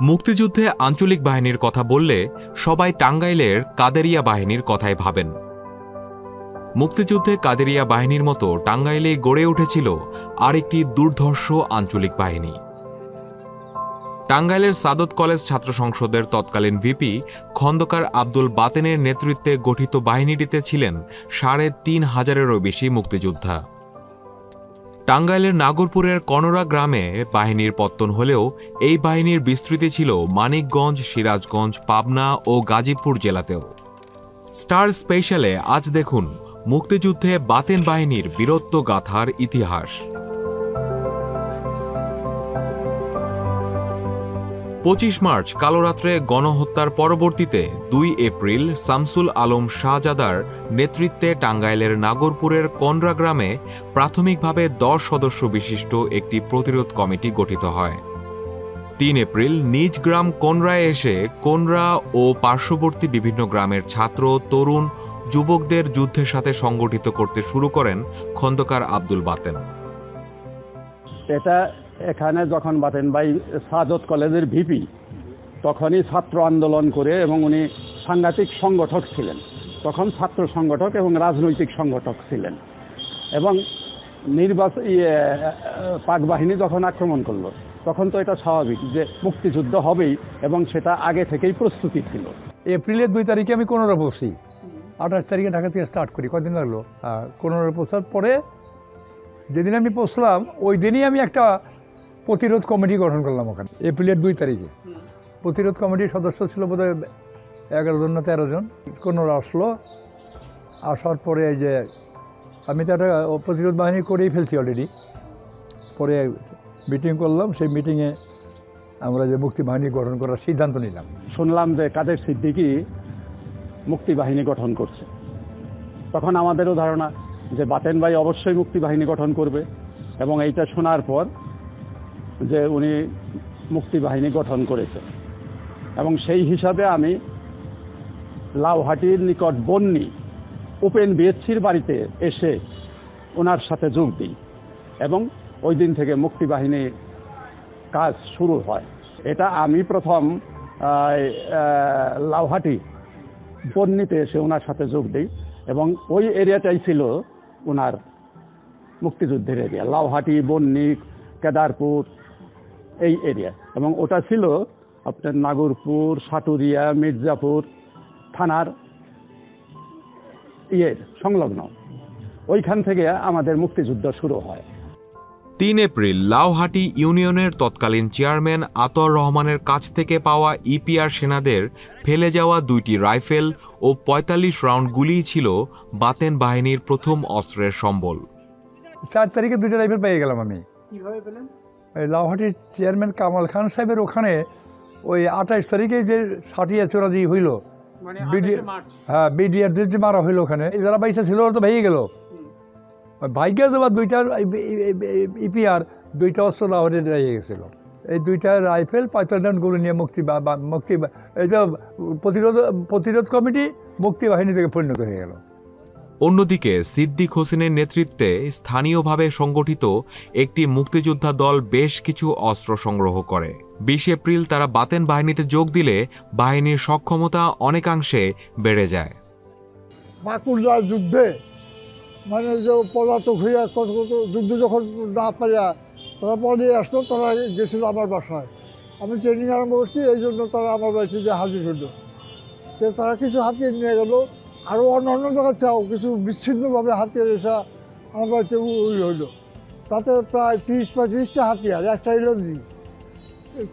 মুক্তিযুদ্ধে আঞ্চলিক বাহিনীর কথা বললে সবাই টাঙ্গাইলের কাদেরিয়া বাহিনীর কথাই ভাবেন। মুক্তিযুদ্ধে কাদেরিয়া বাহিনীর মতো টাঙ্গাইলে গড়ে উঠেছিল আরেকটি দুর্ধর্ষ আঞ্চলিক বাহিনী। টাঙ্গাইলের সাদত কলেজ ছাত্র সংসদের তৎকালীন ভিপি খন্দকার আব্দুল বাতেনের নেতৃত্বে গঠিত বাহিনীটিতে ছিলেন ৩,৫০০-এরও বেশি মুক্তিযোদ্ধা। টাঙ্গাইলের নাগরপুরের কনরা গ্রামে বাহিনীর পত্তন হলেও এই বাহিনীর বিস্তৃতি ছিল মানিকগঞ্জ, সিরাজগঞ্জ, পাবনা ও গাজীপুর জেলাতেও। স্টার স্পেশালে আজ দেখুন মুক্তিযুদ্ধে বাতেন বাহিনীর বীরত্ব গাথার ইতিহাস। ২৫ মার্চ কালোরাত্রে গণহত্যার পরবর্তীতে ২ এপ্রিল শামসুল আলম শাহজাদার নেতৃত্বে টাঙ্গাইলের নাগরপুরের কনরা গ্রামে প্রাথমিকভাবে ১০ সদস্য বিশিষ্ট একটি প্রতিরোধ কমিটি গঠিত হয়। ৩ এপ্রিল নিজ গ্রাম কনরায় এসে কনরা ও পার্শ্ববর্তী বিভিন্ন গ্রামের ছাত্র, তরুণ, যুবকদের যুদ্ধের সাথে সংগঠিত করতে শুরু করেন খন্দকার আব্দুল বাতেন। এখানে যখন বাতেন ভাই সাদত কলেজের ভিপি, তখনই ছাত্র আন্দোলন করে এবং উনি সাংঘাতিক সংগঠক ছিলেন। তখন ছাত্র সংগঠক এবং রাজনৈতিক সংগঠক ছিলেন। এবং পাক বাহিনী যখন আক্রমণ করলো তখন তো এটা স্বাভাবিক যে মুক্তিযুদ্ধ হবেই, এবং সেটা আগে থেকেই প্রস্তুতি ছিল। এপ্রিলের ২ তারিখে আমি কনরা পৌঁছি, ২৮ তারিখে ঢাকা থেকে স্টার্ট করি। কদিন লাগলো? কনরা পৌঁছার পরে যেদিন আমি পৌঁছলাম ওই দিনই আমি একটা প্রতিরোধ কমিটি গঠন করলাম ওখানে। এপ্রিলের ২ তারিখে প্রতিরোধ কমিটির সদস্য ছিল বোধহয় ১১ জন না ১৩ জন। কনরা আসলো, আসার পরে এই যে আমি তো একটা প্রতিরোধ বাহিনী করেই ফেলছি অলরেডি। পরে মিটিং করলাম, সেই মিটিংয়ে আমরা যে মুক্তি বাহিনী গঠন করার সিদ্ধান্ত নিলাম। শুনলাম যে কাদের সিদ্দিকী মুক্তি বাহিনী গঠন করছে। তখন আমাদেরও ধারণা যে বাতেন ভাই অবশ্যই মুক্তি বাহিনী গঠন করবে, এবং এইটা শোনার পর যে উনি মুক্তি বাহিনী গঠন করেছে, এবং সেই হিসাবে আমি লাউহাটির নিকট বন্নি উপেন বিএসসির বাড়িতে এসে ওনার সাথে যোগ দিই, এবং ওই দিন থেকে মুক্তি বাহিনীর কাজ শুরু হয়। এটা আমি প্রথম লাউহাটি বন্নিতে এসে ওনার সাথে যোগ দিই, এবং ওই এরিয়াটাই ছিল ওনার মুক্তিযুদ্ধের এরিয়া, লাউহাটি, বন্নি, কেদারপুর, এই এরিয়া। এবং ওটা ছিল আপনার নাগরপুর, সাটুরিয়া, মির্জাপুর থানার সংলগ্ন। ওইখান থেকে আমাদের মুক্তিযুদ্ধ শুরু হয়। ৩ এপ্রিল লাউহাটি ইউনিয়নের তৎকালীন চেয়ারম্যান আতর রহমানের কাছ থেকে পাওয়া ইপিআর সেনাদের ফেলে যাওয়া ২টি রাইফেল ও ৪৫ রাউন্ড গুলিই ছিল বাতেন বাহিনীর প্রথম অস্ত্রের সম্বল। ৪ তারিখে ২টা রাইফেল পেয়ে গেলাম আমি। কিভাবে পেলেন? লাউহাটির চেয়ারম্যান কামাল খান সাহেবের ওখানে ওই ২৮ তারিখে যে সাটিয়া চোরাদি হইল, হ্যাঁ বিডিআরদের যে মারা হইলো ওখানে, যারা বাইসা ছিল ওরা তো ভেঙে গেল। ভাইকে দেওয়া 2টা ইপিআর 2টা অস্ত্র লাউহাটির রয়ে গেছিল। এই 2টা রাইফেল ৪৫ রাউন্ড গুলি নিয়ে মুক্তি এই যে প্রতিরোধ কমিটি মুক্তি বাহিনী থেকে পরিণত হয়ে গেল। অন্যদিকে সিদ্দিক হোসেনের নেতৃত্বে স্থানীয়ভাবে সংগঠিত একটি মুক্তিযোদ্ধা দল বেশ কিছু অস্ত্র সংগ্রহ করে। ২০ এপ্রিল তারা বাতেন বাহিনীতে যোগ দিলে বাহিনীর সক্ষমতা অনেকাংশে বেড়ে যায়। বাঁকুড়া যুদ্ধে মানে যে পলাতক হইয়া কত কত যুদ্ধ যখন না পারিয়া তারা পরে আসলো, তারা গেছিল আমার বাসায়। আমি ট্রেনিং আরম্ভ করছি, এই জন্য তারা আমার বাড়িতে যে হাজির হইলো। তো তারা কিছু হাতিয়ে নিয়ে গেল, আরও অন্য জায়গায় চাও কিছু বিচ্ছিন্নভাবে হাতিয়ার এসা আমার বাড়িতে হইল। তাতে প্রায় ৩০-৩৫টা হাতিয়ার, একটা এলজি,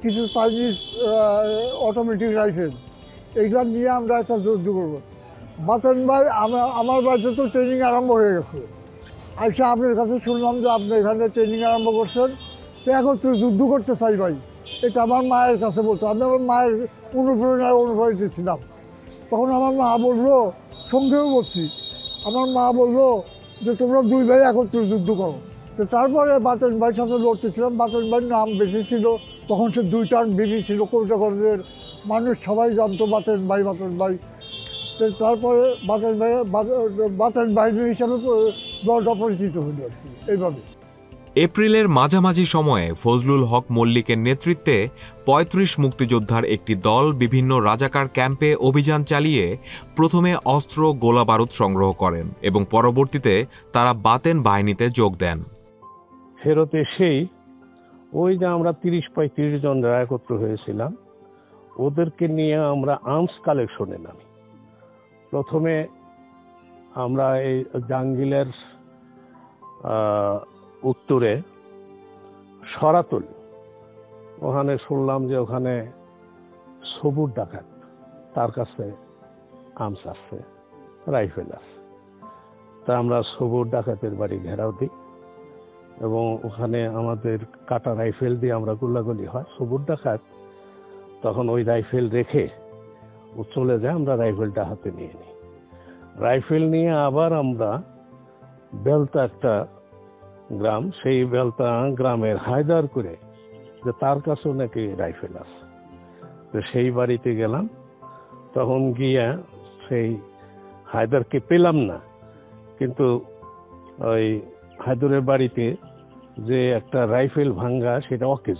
কিছু চাইনিজ অটোমেটিক রাইফেল, এইগুলো নিয়ে আমরা একটা যুদ্ধ করবো। বাতেন ভাই আমার বাড়িতে তো ট্রেনিং আরম্ভ হয়ে গেছে। আচ্ছা, আপনার কাছে শুনলাম যে আপনি এখানে ট্রেনিং আরম্ভ করছেন, তো এখন তুই যুদ্ধ করতে চাই ভাই। এটা আমার মায়ের কাছে বলতো, আমি আমার মায়ের অনুপ্রাণিত ছিলাম। তখন আমার মা বললো, সঙ্গেও বলছি, আমার মা বললো যে তোমরা 2 ভাই একত্রে যুদ্ধ করো। তো তারপরে বাতেন ভাইয়ের সাথে লড়তেছিলাম। বাতেন ভাইয়ের নাম বেশি ছিল, তখন সে 2 টার্ম বিবি ছিল কবিতা কলেজের, মানুষ সবাই জানতো বাতেন ভাই। তো তারপরে বাতেন বাহিনী হিসাবে দলটা পরিচিত হইল আর কি, এইভাবে। এপ্রিলের মাঝামাঝি সময়ে ফজলুল হক মল্লিকের নেতৃত্বে ৩৫ মুক্তিযোদ্ধার একটি দল বিভিন্ন রাজাকার ক্যাম্পে অভিযান চালিয়ে প্রথমে অস্ত্র গোলাবারুদ সংগ্রহ করেন এবং পরবর্তীতে তারা বাতেন বাহিনীতে যোগ দেন। ফেরত এসেই ওই যে আমরা ৩০-৩৫ জন একত্র হয়েছিলাম, ওদেরকে নিয়ে আমরা আর্মস কালেকশনে নামি। প্রথমে আমরা এই জাঙ্গিলের উত্তরে সরাতল, ওখানে শুনলাম যে ওখানে সবুর ডাকাত, তার কাছে আর্মস আছে, রাইফেল আছে। তা আমরা সবুর ডাকাতের বাড়ি ঘেরাও দিই এবং ওখানে আমাদের কাটা রাইফেল দিয়ে আমরা গুল্লাগুলি হয়। সবুর ডাকাত তখন ওই রাইফেল রেখে ও চলে যায়, আমরা রাইফেলটা হাতে নিয়ে নিই। রাইফেল নিয়ে আবার আমরা বেলতা একটা গ্রাম, সেই বেলতা গ্রামের হায়দার করে যে তার কাছেও নাকি রাইফেল আছে, তো সেই বাড়িতে গেলাম। তখন গিয়া সেই হায়দারকে পেলাম না, কিন্তু ওই হায়দারের বাড়িতে যে একটা রাইফেল ভাঙ্গা সেটা অকেজ,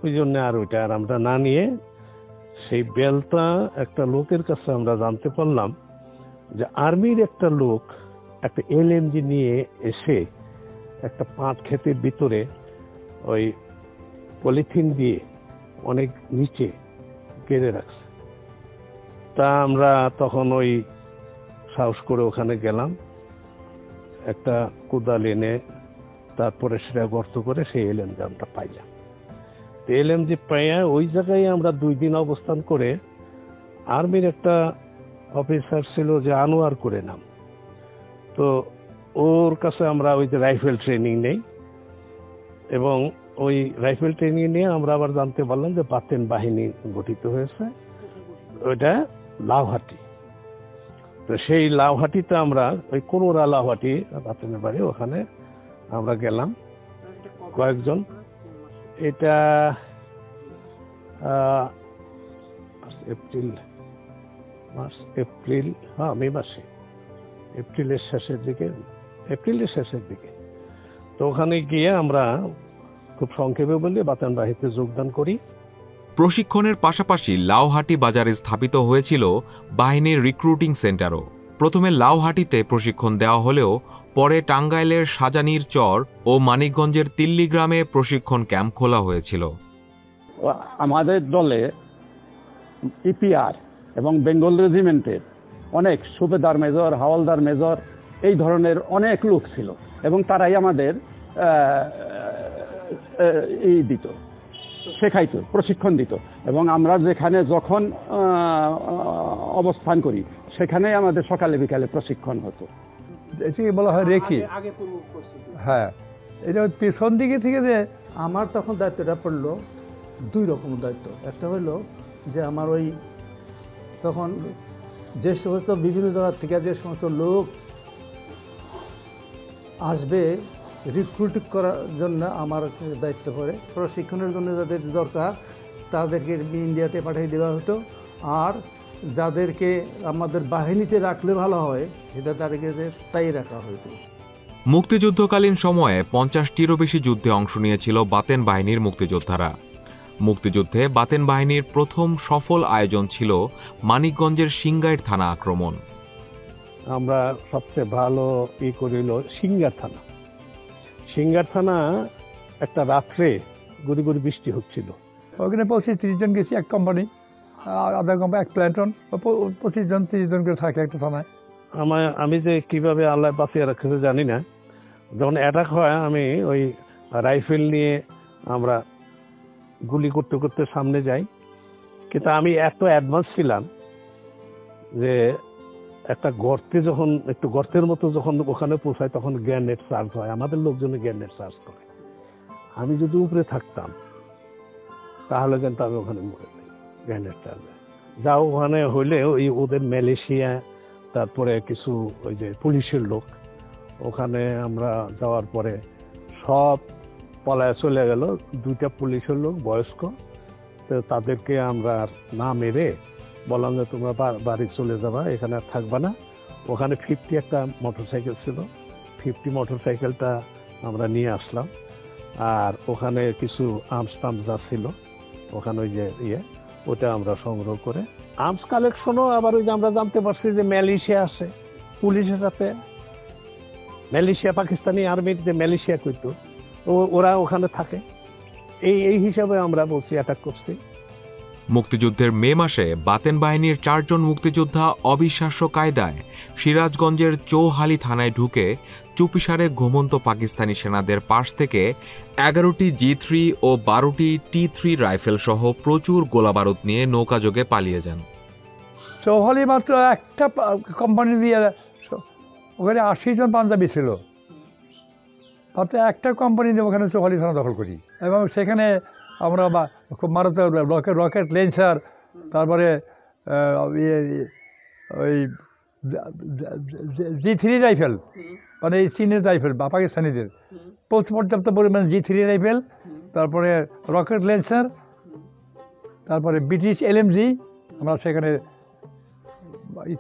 ওই জন্য আর ওইটা আর আমরা না নিয়ে সেই বেলতা একটা লোকের কাছে আমরা জানতে পারলাম যে আর্মির একটা লোক একটা এলএমজি নিয়ে এসে একটা পাট ক্ষেতের ভিতরে ওই পলিথিন দিয়ে অনেক নিচে গেড়ে রাখছে। তা আমরা তখন ওই সাহস করে ওখানে গেলাম, একটা কোদাল এনে তারপরে সেটা গর্ত করে সেই এলএমজি আমরা পাইলাম। এলএমজি পাইয়া ওই জায়গায় আমরা 2 দিন অবস্থান করে আর্মির একটা অফিসার ছিল যে আনোয়ার করে নাম, তো ওর কাছে আমরা ওই যে রাইফেল ট্রেনিং নেই এবং ওই রাইফেল ট্রেনিং নিয়ে আমরা আবার জানতে পারলাম যে বাতেন বাহিনী গঠিত হয়েছে, ওইটা লাউহাটি। তো সেই লাউহাটিতে আমরা ওই কোনোরা লাউহাটি বাতেনের বাড়ি, ওখানে আমরা গেলাম কয়েকজন। এটা মে মাসে, এপ্রিলের শেষের দিকে। তো ওখানে গিয়ে আমরা খুব সংক্ষেপে বলি বাতেন বাহিনীতে যোগদান করি। প্রশিক্ষণের পাশাপাশি লাউহাটি বাজারে স্থাপিত হয়েছিল বাহিনীর রিক্রুটিং সেন্টারও। প্রথমে লাউহাটিতে প্রশিক্ষণ দেওয়া হলেও পরে টাঙ্গাইলের সাজানির চর ও মানিকগঞ্জের তিল্লি গ্রামে প্রশিক্ষণ ক্যাম্প খোলা হয়েছিল। আমাদের দলে ইপিআর এবং বেঙ্গল রেজিমেন্টের অনেক সুবেদার মেজর, হাওলদার মেজর, এই ধরনের অনেক লোক ছিল এবং তারাই আমাদের শেখাইতো, প্রশিক্ষণ দিত এবং আমরা যেখানে যখন অবস্থান করি সেখানে আমাদের সকালে বিকালে প্রশিক্ষণ হতো। এটাকে বলা হয় রেখি। হ্যাঁ, এটা পেছন দিকে থেকে যে আমার তখন দায়িত্বটা পড়লো 2 রকম দায়িত্ব। একটা হলো যে আমার ওই তখন যে সমস্ত বিভিন্ন জায়গা থেকে যে সমস্ত লোক আসবে রিক্রুট করার জন্য আমার দায়িত্ব পড়ে। প্রশিক্ষণের জন্য যাদের দরকার তাদেরকে ইন্ডিয়াতে পাঠিয়ে দেওয়া হতো, আর যাদেরকে আমাদের বাহিনীতে রাখলে ভালো হয় সেটা তাদেরকে তাই রাখা হতো। মুক্তিযুদ্ধকালীন সময়ে 50টিরও বেশি যুদ্ধে অংশ নিয়েছিল বাতেন বাহিনীর মুক্তিযোদ্ধারা। মুক্তিযুদ্ধে বাতেন বাহিনীর প্রথম সফল আয়োজন ছিল মানিকগঞ্জের সিংগাইর থানা আক্রমণ। আমরা সবচেয়ে ভালো করিল সিঙ্গার থানা একটা রাত্রে গুড়ি গুড়ি বৃষ্টি হচ্ছিল, ওখানে 25-30 জন গেছি, এক কোম্পানি, আধা কোম্পানি, এক প্ল্যাটন, 25 জন 30 জন করে থাকে একটা থানায়। আমি যে কিভাবে আল্লাহ বাঁচিয়ে রাখতে জানি না, যখন অ্যাটাক হয় আমি ওই রাইফেল নিয়ে আমরা গুলি করতে করতে সামনে যাই, কিন্তু আমি এত অ্যাডভান্স ছিলাম যে একটা গর্তে যখন একটু গর্তের মতো যখন ওখানে পৌঁছায় তখন গ্রেনেড চার্জ হয়, আমাদের লোকজনে গ্রেনেড চার্জ করে। আমি যদি উপরে থাকতাম তাহলে কিন্তু আমি ওখানে মরে যাই গ্রেনেড চার্জে। যা ওখানে হইলে ওই ওদের মালয়েশিয়া, তারপরে কিছু ওই যে পুলিশের লোক, ওখানে আমরা যাওয়ার পরে সব পলায় চলে গেল। 2টা পুলিশের লোক বয়স্ক, তো তাদেরকে আমরা না মেরে বললাম যে তোমরা বাড়ি চলে যাবা, এখানে আর থাকবা না। ওখানে 50 একটা মোটরসাইকেল ছিল, 50 মোটরসাইকেলটা আমরা নিয়ে আসলাম। আর ওখানে কিছু আর্মস টার্মস যা ছিল ওখানে ওই যে ওটা আমরা সংগ্রহ করে আর্মস কালেকশনও আবার ওই যে আমরা জানতে পারছি যে মালয়েশিয়া আছে পুলিশের সাথে, মালয়েশিয়া পাকিস্তানি আর্মির যে মালয়েশিয়া করতো ওরা ওখানে থাকে, এই হিসাবে আমরা বলছি অ্যাটাক করছি। মুক্তিযুদ্ধের মে মাসে বাতেন বাহিনীর 4 জন মুক্তিযোদ্ধা অবিশ্বাস্য কায়দায় সিরাজগঞ্জের চৌহালি থানায় ঢুকে চুপিসারে ঘুমন্ত পাকিস্তানি সেনাদের পাশ থেকে 11টি G3 ও 12টি T3 রাইফেল সহ প্রচুর গোলাবারুদ নিয়ে নৌকাযোগে পালিয়ে যান। চৌহালি মাত্র একটা কোম্পানি দিয়ে ওখানে 80 জন পাঞ্জাবি ছিল, মাত্র একটা কোম্পানি দিয়ে ওখানে চৌহালি থানা দখল করি এবং সেখানে আমরা খুব মারাত্মক রকেট লেন্সার, তারপরে ওই G3 রাইফেল, মানে এই চীনের রাইফেল বা পাকিস্তানিদের পর্যাপ্ত পরিমাণ G3 রাইফেল, তারপরে রকেট লেন্সার, তারপরে ব্রিটিশ LMG আমরা সেখানে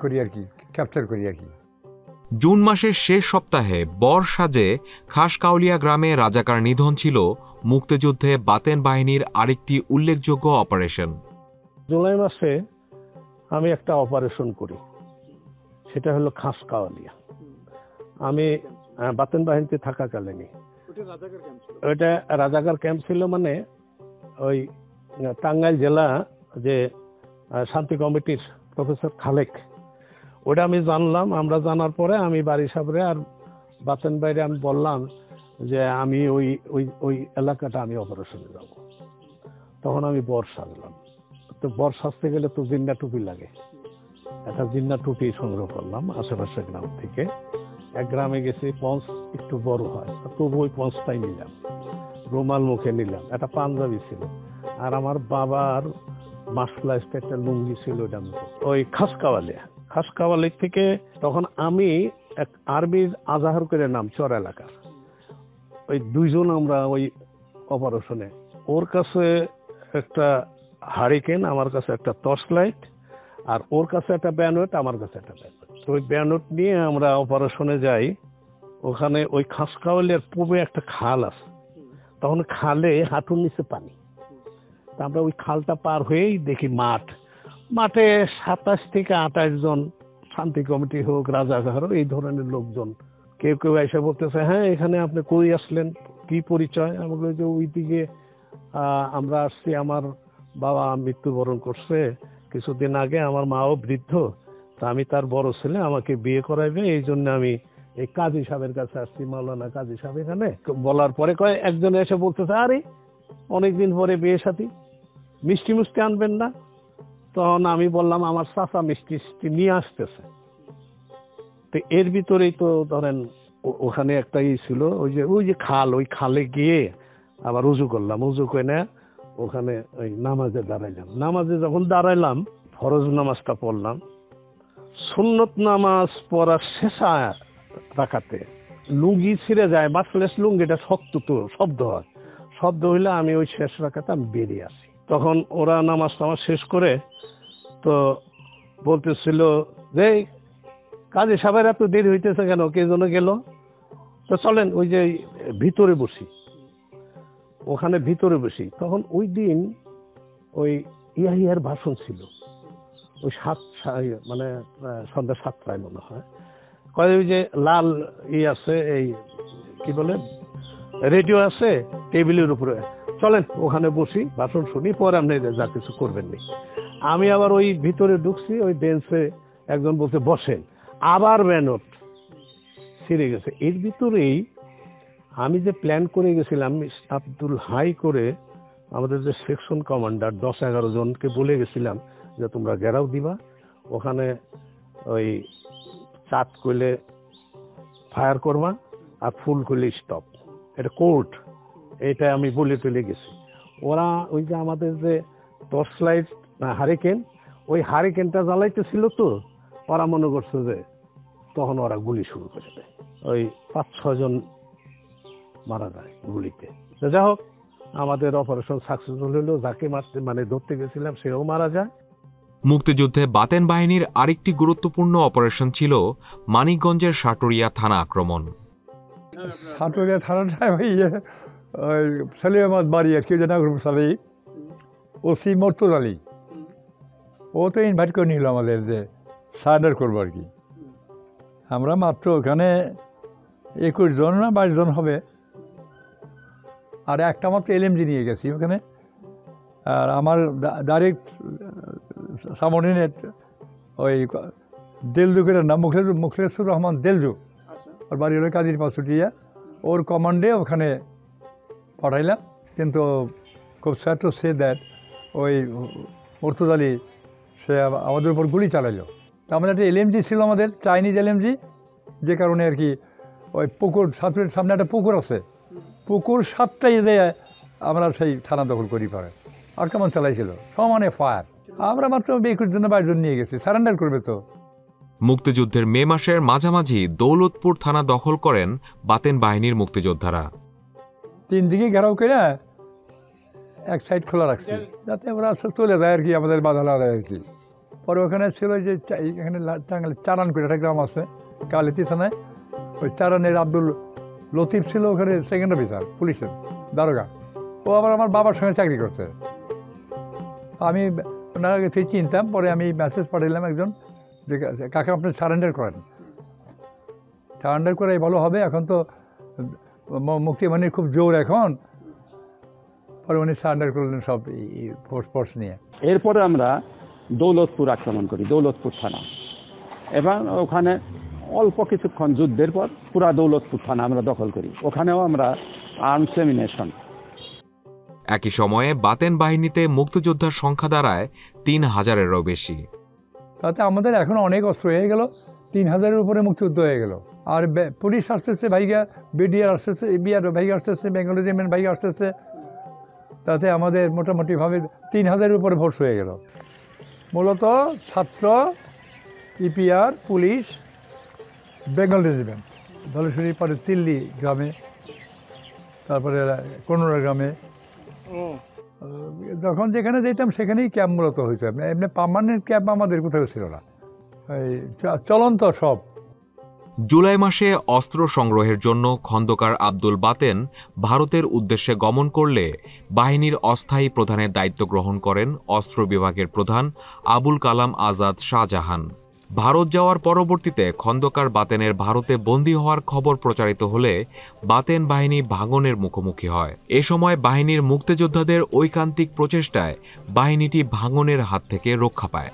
করি আর কি, ক্যাপচার করি আর কি। জুন মাসের শেষ সপ্তাহে বরসাজে খাসকাউলিয়া গ্রামে রাজাকার নিধন ছিল মুক্তিযুদ্ধে বাতেন বাহিনীর আরেকটি উল্লেখযোগ্য অপারেশন। জুলাই মাসে আমি একটা অপারেশন করি, সেটা হলো খাসকাউলিয়া। আমি বাতেন বাহিনীতে থাকাকালীনই ওইটা রাজাকার ক্যাম্প ছিল, মানে ওই টাঙ্গাইল জেলা যে শান্তি কমিটির প্রফেসর খালেক, ওটা আমি জানলাম। আমরা জানার পরে আমি বাড়ি সাবরে আর বাতেন বাইরে আমি বললাম যে আমি ওই ওই ওই এলাকাটা আমি অপারেশনে যাব। তখন আমি বর সাজলাম। তো বর সাজতে গেলে তো জিন্না টুপি লাগে, একটা জিন্না টুপি সংগ্রহ করলাম আশেপাশে গ্রাম থেকে। এক গ্রামে গেছি, পঞ্চ একটু বড় হয়, তবু ওই পঞ্চটাই নিলাম, রুমাল মুখে নিলাম, একটা পাঞ্জাবি ছিল, আর আমার বাবার মাসলাইজটা একটা লুঙ্গি ছিল, ওটা ওই খাসকাওয়ালি থেকে। তখন আমি এক আরবির আজাহার করে নাম চর এলাকার, ওই 2 জন আমরা ওই অপারেশনে, ওর কাছে একটা হারিকেন, আমার কাছে একটা টর্চ লাইট, আর ওর কাছে একটা ব্যানওয়েট, আমার কাছে একটা ব্যানওয়েট। তো ওই ব্যানওয়েট নিয়ে আমরা অপারেশনে যাই। ওখানে ওই খাসকাওয়ালির পূর্বে একটা খাল আছে, তখন খালে হাঁটুর নিচে পানি। তা আমরা ওই খালটা পার হয়েই দেখি মাঠে 27 থেকে 28 জন শান্তি কমিটি হোক, রাজাকার হোক, এই ধরনের লোকজন। কেউ কেউ এসে বলতেছে, হ্যাঁ এখানে আপনি কই আসলেন, কি পরিচয়? আমি বলি যে ওই দিকে আমরা আসছি, আমার বাবা মৃত্যুবরণ করছে কিছুদিন আগে, আমার মাও বৃদ্ধ, তা আমি তার বড় ছেলে, আমাকে বিয়ে করাইবে, এই জন্য আমি এই কাজী সাহেবের কাছে আসছি, মাওলানা কাজী সাহেব এখানে। বলার পরে একজন এসে বলতেছে, আরে অনেকদিন পরে বিয়ে সাথী, মিষ্টি মিষ্টি আনবেন না? তখন আমি বললাম আমার চাচা মিষ্টি নিয়ে আসতেছে। তো এর ভিতরেই তো ধরেন ওখানে একটা ছিল, ওই যে খাল, ওই খালে গিয়ে আবার উজু করলাম, উজু করে না ওখানে ওই নামাজে দাঁড়াইলাম। নামাজে যখন দাঁড়াইলাম, ফরজ নামাজটা পড়লাম। সুন্নত নামাজ পড়ার শেষ রাখাতে লুঙ্গি ছিঁড়ে যায়, মাসলেস লুঙ্গিটা শক্ত, তো শব্দ হইলে আমি ওই শেষ রাখাতে আমি বেরিয়ে আসি। তখন ওরা নামাজ শেষ করে তো বলতেছিল যে কাজী সাহেবের এত দেরি হইতেছে কেন, কে যেন গেল, তো চলেন ওই যে ভিতরে বসি, ওখানে ভিতরে বসি। তখন ওই দিন ওই ইয়াহিয়ার ভাষণ ছিল, ওই মানে সন্ধ্যা 7টায় মনে হয়, ওই যে লাল আছে, এই কি বলে রেডিও আছে টেবিলের উপরে, চলেন ওখানে বসি, ভাষণ শুনি, পরে আপনি যা কিছু করবেন নি। আমি আবার ওই ভিতরে ঢুকছি, ওই বেঞ্চে একজন বলছে বসেন, আবার ব্যানট ছিঁড়ে গেছে। এর ভিতরেই আমি যে প্ল্যান করে গেছিলাম, আব্দুল হাই করে আমাদের যে সেকশন কমান্ডার 10-11 জনকে বলে গেছিলাম যে তোমরা ঘেরাও দিবা, ওখানে ওই চাট করলে ফায়ার করবা আর ফুল করলে স্টপ, এটা কোর্ট, এটা আমি বলে চলে গেছি। ওরা ওই যে আমাদের যে টর্চ লাইট হারিকেন, ওই হারিকেনটা জ্বালাইতেছিল, তো ওরা মনে করছে যে তখন ওরা গুলি শুরু করে দেয়। ওই 5-6 জন মারা যায় গুলিতে। যাই হোক, আমাদের অপারেশন সাকসেসফুল হলো, যাকে মানে ধরতে গেছিলাম সেও মারা যায়। মুক্তিযুদ্ধে বাতেন বাহিনীর আরেকটি গুরুত্বপূর্ণ অপারেশন ছিল মানিকগঞ্জের সাটুরিয়া থানা আক্রমণ। সাটুরিয়া থানাটায় ওই সালিম আহমদ বাড়ি আর কি যে নাগরপুর সালি ওসি মর্তুজ আলী ও তো ইনভাইট করে নিল আমাদের যে সারেন্ডার করবো আর কি। আমরা মাত্র ওখানে 21 জন না 22 জন হবে, আর একটা মাত্র এলএমজি নিয়ে গেছি ওখানে। আর আমার ডাইরেক্ট সামরিনেট ওই দেলজুকের নাম মুখলেসুর রহমান দেলজু, ওর বাড়ি হলো কাজীর পাশুটিয়া, ওর কমান্ডে ওখানে পাঠাইলাম। কিন্তু খুব স্যাড টু সে দ্যাট ওই মর্তুজ আলী সে আমাদের উপর গুলি চালাইল। তা আমাদের একটা এলএমজি ছিল, আমাদের চাইনিজ এলএমজি, যে কারণে আর কি ওই পুকুর সাতপুরের সামনে একটা পুকুর আছে, পুকুর 7টায় যে আমরা সেই থানা দখল করি পারে আর কেমন চালাইছিল সমানে ফায়ার। আমরা মাত্র 21 জন 22 জন নিয়ে গেছি, সারেন্ডার করবে তো। মুক্তিযুদ্ধের মে মাসের মাঝামাঝি দৌলতপুর থানা দখল করেন বাতেন বাহিনীর মুক্তিযোদ্ধারা। 3 দিকে ঘেরাও করে এক সাইড খোলা রাখছি যাতে ওরা চলে যায় আর কি, আমাদের বাধা লাগায় আর কি। পরে ওখানে ছিল যে এখানে টাঙ্গাইলে চারান করে একটা গ্রাম আছে কালিতি থানায়, ওই চারানের আব্দুল লতিফ ছিল ওখানে সেকেন্ড অফিসার পুলিশের দারোগা, ও আবার আমার বাবার সঙ্গে চাকরি করছে। আমি ওনার আগে থেকে চিনতাম, পরে আমি মেসেজ পাঠাইলাম একজন যে কাকে আপনি সারেন্ডার করেন, সারেন্ডার করে ভালো হবে, এখন তো মুক্তিবাহিনীর খুব জোর এখন। পরে উনি সারেন্ডার করলেন সব ফোর্স নিয়ে। এরপরে আমরা দৌলতপুর আক্রমণ করি, দৌলতপুর থানা, এবং ওখানে অল্প কিছুক্ষণ যুদ্ধের পর পুরা দৌলতপুর থানা আমরা দখল করি। ওখানেও আমরা আর্মস এমিনেশন। একই সময়ে বাতেন বাহিনীতে মুক্তিযোদ্ধার সংখ্যা দাঁড়ায় 3000-এরও বেশি। তাতে আমাদের এখন অনেক অস্ত্র হয়ে গেল, 3000-এর উপরে মুক্তিযুদ্ধ হয়ে গেল। আর পুলিশ আসতেছে ভাইগা, বিডিআর আসতেছে, বিআর ভাইগা আসতেছে, বেঙ্গল রেজিমেন্ট ভাইগা আসতেছে, তাতে আমাদের মোটামুটিভাবে 3000-এর উপরে ভোট হয়ে গেল। মূলত ছাত্র, EPR, police, Bengal regiment, Dhaleshwari, পরে তিল্লি গ্রামে, তারপরে কোনোরা গ্রামে, যখন যেখানে যেতাম সেখানেই ক্যাম্প মূলত হইতো। এমনি পার্মানেন্ট ক্যাম্প আমাদের কোথাও ছিল না, এই চলন্ত সব। জুলাই মাসে অস্ত্র সংগ্রহের জন্য খন্দকার আব্দুল বাতেন ভারতের উদ্দেশ্যে গমন করলে বাহিনীর অস্থায়ী প্রধানের দায়িত্ব গ্রহণ করেন অস্ত্র বিভাগের প্রধান আবুল কালাম আজাদ শাহজাহান। ভারত যাওয়ার পরবর্তীতে খন্দকার বাতেনের ভারতে বন্দী হওয়ার খবর প্রচারিত হলে বাতেন বাহিনী ভাঙনের মুখোমুখি হয়। এ সময় বাহিনীর মুক্তিযোদ্ধাদের ঐকান্তিক প্রচেষ্টায় বাহিনীটি ভাঙনের হাত থেকে রক্ষা পায়।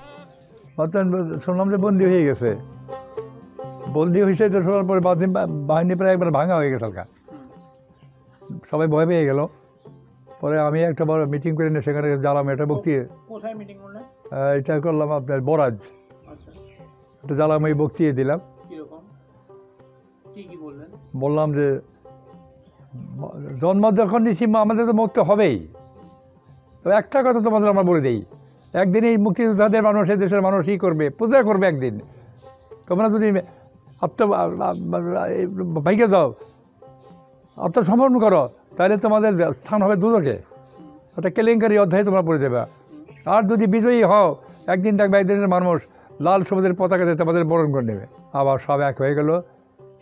শুনলাম যে বন্দী হয়ে গেছে, বন্দী হয়েছে তো শোনার পরে বাহিনী প্রায় একবার ভাঙা হয়ে গেছে হালকা, সবাই ভয় পেয়ে গেল। পরে আমি একটা বড় মিটিং করে নিয়ে সেখানে জ্বালাম, এটা বক্তৃতা এটা করলাম আপনার বরাজ, একটা জ্বালাম, এই বক্তৃতা দিলাম। বললাম যে জন্ম যখন নিচ্ছি আমাদের তো মরতে হবেই, তো একটা কথা তোমাদের আমরা বলে দিই, একদিন এই মুক্তিযোদ্ধাদের মানুষ, এই দেশের মানুষ ই করবে, পূজা করবে একদিন। তোমরা যদি ভাইকে দাও, আত্মসমর্পণ করো, তাহলে তোমাদের স্থান হবে দুদকে, একটা কেলেঙ্কারি অধ্যায় তোমরা পড়ে যাবে। আর যদি বিজয়ী হও, একদিন দেখবে এই দেশের মানুষ লাল সবুজের পতাকাতে তোমাদের বরণ করে নেবে। আবার সব এক হয়ে গেল,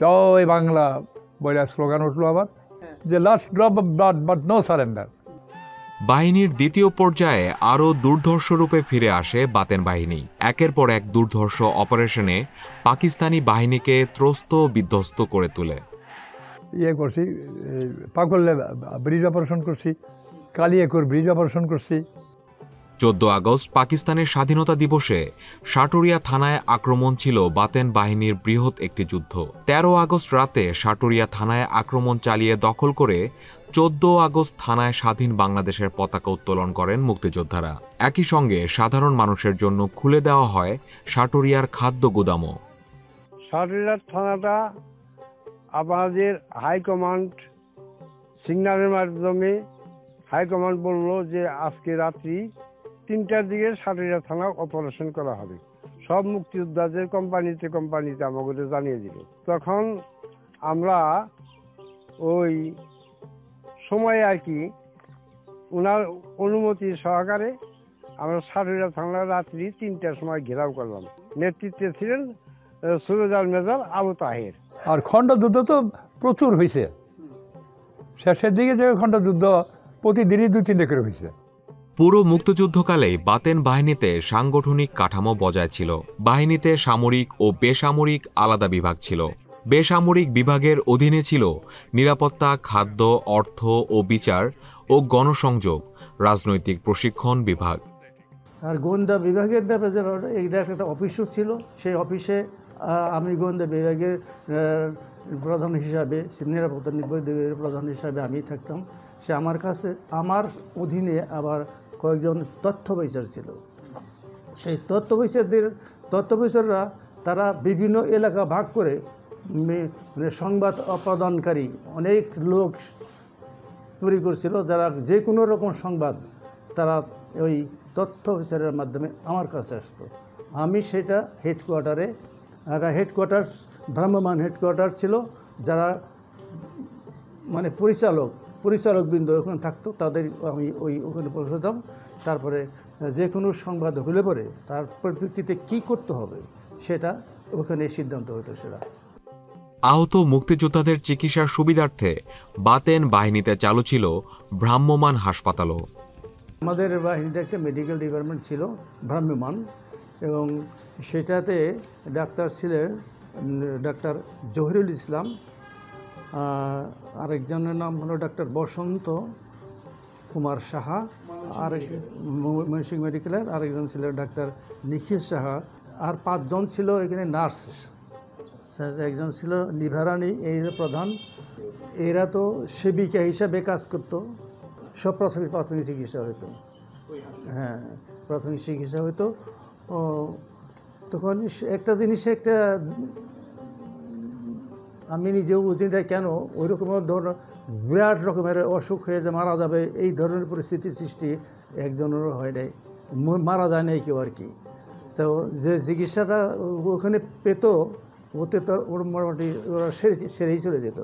জয় বাংলা বলে স্লোগান উঠলো আবার, যে last drop of blood but no surrender. বাহিনীর দ্বিতীয় পর্যায়ে আরও দুর্ধর্ষ রূপে ফিরে আসে বাতেন বাহিনী। একের পর এক দুর্ধর্ষ অপারেশনে পাকিস্তানি বাহিনীকে ত্রস্ত বিধ্বস্ত করে তোলে। করছি, পাগলে ব্রিজ অপারেশন করছি, কালিয়াকোর ব্রিজ অপারেশন করছি। 14 আগস্ট পাকিস্তানের স্বাধীনতা দিবসে সাটুরিয়া থানায় আক্রমণ ছিল বাতেন বাহিনীর বৃহৎ একটি যুদ্ধ। 13 আগস্ট রাতে সাটুরিয়া থানায় আক্রমণ চালিয়ে দখল করে 14 আগস্ট থানায় স্বাধীন বাংলাদেশের পতাকা উত্তোলন করেন মুক্তিযোদ্ধারা। একই সঙ্গে সাধারণ মানুষের জন্য খুলে দেওয়া হয় সাটুরিয়ার খাদ্য গুদামও। সাটুরিয়া থানাটা আমাদের হাইকমান্ড সিগন্যালের মাধ্যমে হাইকমান্ড বলল যে আজকে রাত্রি 3টার দিকে সাটুরিয়া থানা অপারেশন করা হবে। সব মুক্তিযোদ্ধাদের কোম্পানিতে আমাকে জানিয়ে দিল। তখন আমরা ওই সময়ে আর কি ওনার অনুমতি সহকারে আমরা সাটুরিয়া থানা রাত্রি 3টার সময় ঘেরাও করলাম। নেতৃত্বে ছিলেন সুরজাল মেজর আবু তাহের। আর খণ্ড যুদ্ধ তো প্রচুর হয়েছে। শেষের দিকে যে খণ্ডযুদ্ধ প্রতিদিনই 2-3টা করে হয়েছে। পুরো মুক্তিযুদ্ধকালেই বাতেন বাহিনীতে সাংগঠনিক কাঠামো বজায় ছিল। বাহিনীতে সামরিক ও বেসামরিক আলাদা বিভাগ ছিল। বেসামরিক বিভাগের অধীনে ছিল নিরাপত্তা, খাদ্য, অর্থ ও বিচার ও গণসংযোগ, রাজনৈতিক প্রশিক্ষণ বিভাগ। আর গোয়েন্দা বিভাগের ব্যাপারে যে এইটা একটা অফিসও ছিল, সেই অফিসে আমি গোয়েন্দা বিভাগের প্রধান হিসাবে, নিরাপত্তা বিভাগের প্রধান হিসাবে আমি থাকতাম। সে আমার কাছে, আমার অধীনে আবার কয়েকজন তথ্য অফিসার ছিল। সেই তথ্য অফিসাররা তারা বিভিন্ন এলাকা ভাগ করে মানে সংবাদ প্রদানকারী অনেক লোক তৈরি করছিল, যারা যে কোনো রকম সংবাদ তারা ওই তথ্য অফিসারের মাধ্যমে আমার কাছে আসতো। আমি সেটা হেডকোয়ার্টারে, একটা ভ্রাম্যমান হেডকোয়ার্টার ছিল, যারা মানে পরিচালকবৃন্দ ওখানে থাকতো, তাদের আমি ওখানে পৌঁছাতাম। তারপরে যে কোনো সংবাদ হলে পরে তার পরিপ্রেক্ষিতে কী করতে হবে সেটা ওখানে সিদ্ধান্ত হতো। সেটা আহত মুক্তিযোদ্ধাদের চিকিৎসার সুবিধার্থে বাতেন বাহিনীতে চালু ছিল ভ্রাম্যমাণ হাসপাতালও। আমাদের বাহিনীতে একটা মেডিকেল ডিপার্টমেন্ট ছিল ভ্রাম্যমাণ, এবং সেটাতে ডাক্তার ছিলেন ডাক্তার জহিরুল ইসলাম, আরেকজনের নাম হলো ডাক্তার বসন্ত কুমার সাহা, আরেক ময়মনসিংহ মেডিকেলের আরেকজন ছিলেন ডাক্তার নিখিল সাহা, আর 5 জন ছিল এখানে নার্স। একজন ছিল লিভারানি, এই প্রধান। এরা তো সেবিকা হিসাবে কাজ করতো। সব প্রাথমিক চিকিৎসা হতো। হ্যাঁ, প্রাথমিক চিকিৎসা হতো। তখন একটা জিনিস, আমি নিজেও বুঝি না কেন ওই রকম ধরনের বিরাট রকমের অসুখ হয়ে যে মারা যাবে, এই ধরনের পরিস্থিতির সৃষ্টি একজনেরও হয় নাই, মারা যায় নাই কেউ আর কি। তো যে চিকিৎসাটা ওখানে পেত, ওতে তো ওর মোটামুটি ওরা সেরেই চলে যেত।